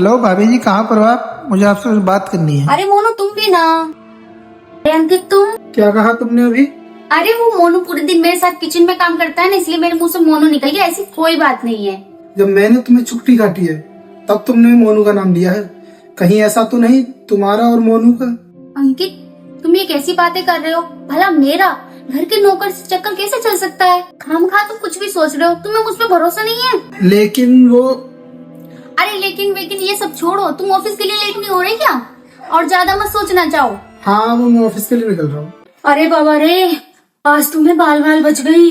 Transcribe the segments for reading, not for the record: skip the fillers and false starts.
Hello भाभी जी, कहाँ पर हो आप? मुझे आपसे बात करनी है। अरे मोनू तुम भी ना। अरे अंकित तुम। क्या कहा तुमने अभी? अरे वो मोनू पूरे दिन मेरे साथ किचन में काम करता है ना, इसलिए मेरे मुंह से मोनू निकल गया। ऐसी कोई बात नहीं है। जब मैंने तुम्हें चुटकी काटी है तब तुमने मोनू का नाम लिया है। कहीं ऐसा तो नहीं तुम्हारा और मोनू का? अंकित तुम ये कैसी बातें कर रहे हो? भला मेरा घर के नौकर से चक्कर कैसे चल सकता है? खामखा तुम कुछ भी सोच रहे हो। तुम्हें मुझ पर भरोसा नहीं है? लेकिन वो अरे लेकिन ये सब छोड़ो। तुम ऑफिस के लिए लेट नहीं हो रहे क्या? और ज्यादा मत सोचना चाहो। हाँ, वो मैं ऑफिस के लिए निकल रहा हूँ। अरे बाबा रे, आज तुम्हें बाल बाल बच गई।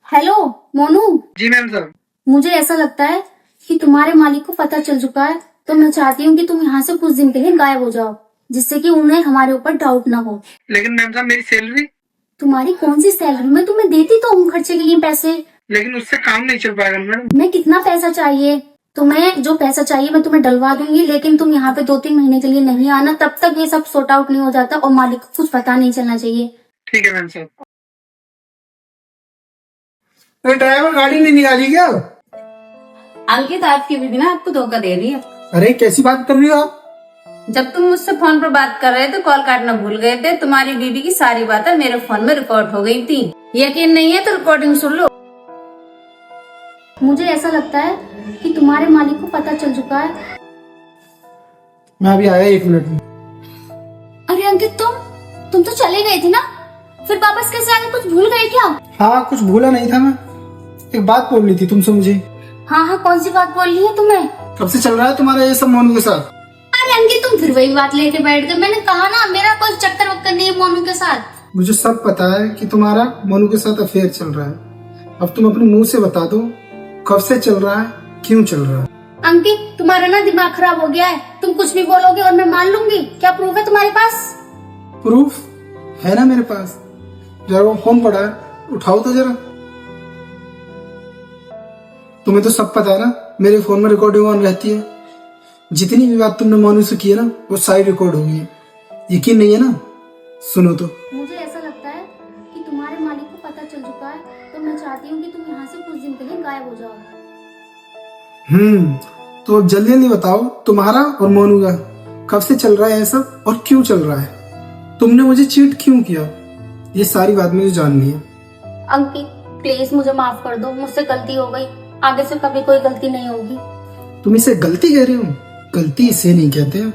हेलो मोनू। जी मैम साहब। मुझे ऐसा लगता है कि तुम्हारे मालिक को पता चल चुका है, तो मैं चाहती हूँ कि तुम यहाँ से कुछ दिन के लिए गायब हो जाओ, जिससे कि उन्हें हमारे ऊपर डाउट ना हो। लेकिन मैम साहब, मेरी सैलरी? तुम्हारी कौन सी सैलरी? मैं तुम्हें देती तो हूँ खर्चे के लिए पैसे। लेकिन उससे काम नहीं चल पाएगा मैडम। मैं कितना पैसा चाहिए तुम्हें? जो पैसा चाहिए मैं तुम्हें डलवा दूंगी, लेकिन तुम यहाँ पे 2-3 महीने के लिए नहीं आना। तब तक ये सब सॉर्ट आउट नहीं हो जाता और मालिक को कुछ पता नहीं चलना चाहिए। ठीक है मैम साहब। ड्राइवर गाड़ी नहीं निकाली क्या? अंकित आपकी बीवी ना आपको धोखा दे रही है। अरे कैसी बात कर रही हो आप? जब तुम मुझसे फोन पर बात कर रहे थे, कॉल काटना भूल गए थे, तुम्हारी बीवी की सारी बातें मेरे फोन में रिकॉर्ड हो गई थी। यकीन नहीं है तो रिकॉर्डिंग सुन लो। मुझे ऐसा लगता है कि तुम्हारे मालिक को पता चल चुका है। मैं अभी आया 1 मिनट में। अरे अंकित तुम तो चले गए थे ना, फिर वापस कैसे आ गए? कुछ भूल गए क्या? हाँ, कुछ भूला नहीं था मैं। एक बात बोलनी थी तुमसे मुझे। हाँ कौन सी बात बोलनी है तुम्हें? कब से चल रहा है तुम्हारा ये सब मोनू के साथ? अरे अंकित तुम फिर वही बात लेके बैठ गए। मैंने कहा ना मेरा कोई चक्कर वक्कर नहीं है मोनू के साथ। मुझे सब पता है कि तुम्हारा मोनू के साथ अफेयर चल रहा है। अब तुम अपने मुंह से बता दो, कब से चल रहा है, क्यों चल रहा है? अंकित तुम्हारा ना दिमाग खराब हो गया है। तुम कुछ भी बोलोगे और मैं मान लूंगी। क्या प्रूफ है तुम्हारे पास? प्रूफ है ना मेरे पास। जरा वो फोन पड़ा है, उठाओ तो जरा। तुम्हें तो सब पता है ना, मेरे फोन में रिकॉर्डिंग ऑन रहती है। जितनी भी बात तुमने मोनू से की है ना, वो सारी रिकॉर्ड हो गई है। यकीन नहीं है ना? सुनो तो। मुझे ऐसा लगता है कि तुम्हारे मालिक को पता चल चुका है, तो मैं चाहती हूँ कि तुम यहाँ से कुछ दिन के लिए गायब हो जाओ। तो जल्दी जल्दी बताओ, तुम्हारा और मोनू का कब से चल रहा है ये सब और क्यों चल रहा है? तुमने मुझे चीट क्यों किया? ये सारी बात मुझे जाननी है। अंकित प्लीज मुझे माफ कर दो, मुझसे गलती हो गई। आगे से कभी कोई गलती नहीं होगी। तुम इसे गलती कह रही हो? गलती इसे नहीं कहते हैं,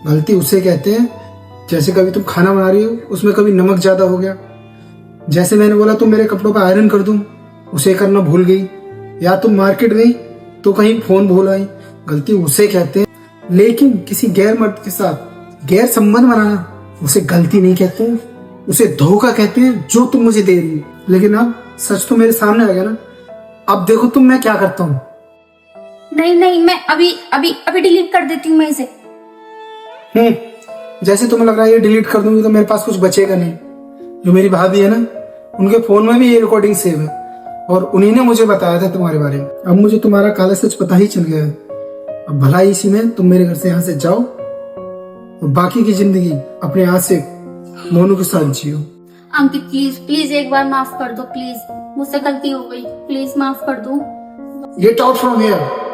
गलती उसे कहते हैं जैसे कभी तुम खाना बना रही हो, उसमें कभी नमक ज्यादा हो गया। जैसे मैंने बोला तुम मेरे कपड़ों पर आयरन कर दूं, उसे करना भूल गई। या तुम मार्केट गई तो कहीं फोन भूल आई, गलती उसे कहते हैं। लेकिन किसी गैर मर्द के साथ गैर संबंध बनाना, उसे गलती नहीं कहते हैं, उसे धोखा कहते हैं, जो तुम मुझे दे रही हो। लेकिन अब सच तो मेरे सामने आ गया ना। अब देखो तुम मैं क्या करता हूँ। नहीं मैं अभी डिलीट कर देती हूँ मैं इसे। जैसे तुम्हें लग रहा है ये डिलीट कर दूंगी तो मेरे पास कुछ बचेगा नहीं। जो मेरी भाभी है ना, उनके फोन में भी ये रिकॉर्डिंग सेव है और उन्हीं ने मुझे बताया था तुम्हारे बारे में। अब मुझे तुम्हारा काला सच पता ही चल गया है। अब भला इसी में तुम मेरे घर से यहाँ से जाओ और बाकी की जिंदगी अपने हाथ से मोनू के साथ जियो। अंकित प्लीज एक बार माफ कर दो। प्लीज मुझसे गलती हो गई, प्लीज माफ कर दो। Get out from here.